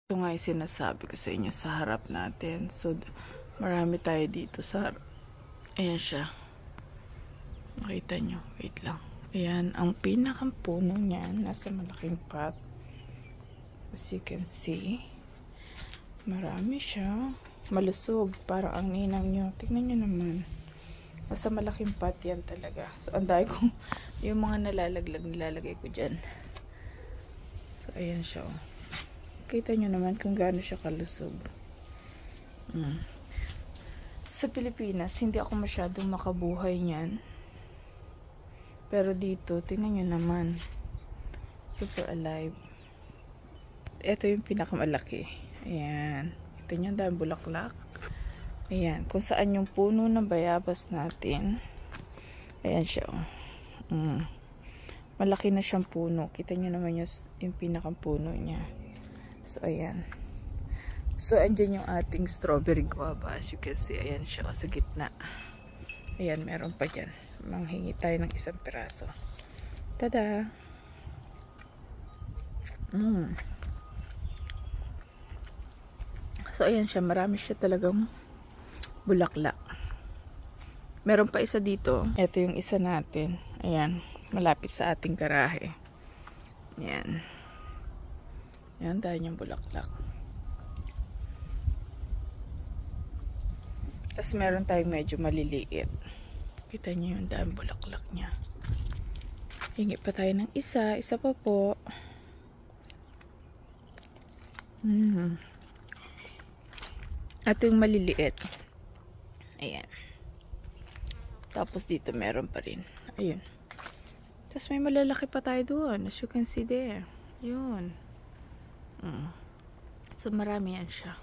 Ito nga yung sinasabi ko sa inyo sa harap natin. So, marami tayo dito sa harap. Ayan siya. Makita nyo. Wait lang. Ayan. Ang pinakang puno niyan. Nasa malaking pot. As you can see. Marami siya. Malusog. Parang ang ninang nyo. Tignan nyo naman. Nasa malaking pot yan talaga. So, anday kong yung mga nilalagay ko dyan. So, ayan siya. Kita nyo naman kung gaano siya kalusog. Sa Pilipinas, hindi ako masyadong makabuhay niyan. Pero dito, tingnan nyo naman. Super alive. Ito yung pinakamalaki. Ayan. Ito nyo, dahil bulaklak. Ayan. Kung saan yung puno ng bayabas natin. Ayan siya. Malaki na siyang puno. Kita nyo naman yung pinakang puno niya. So, ayan. So, andyan yung ating strawberry guava. As you can see, ayan siya sa gitna. Ayan, meron pa dyan. Manghingi tayo ng isang piraso. Tada! So, ayan siya. Marami siya talagang bulaklak. Meron pa isa dito. Ito yung isa natin. Ayan. Malapit sa ating garahe. Ayan. Yan, dahil yung bulaklak. Tapos meron tayong medyo maliliit. Kita niyo yung dahil bulaklak niya. Hingi pa tayo ng isa. Isa pa po. At yung maliliit. Ayan. Tapos dito meron pa rin. Ayun. Tapos may malalaki pa tayo doon. As you can see there. Yun. So marami yan siya.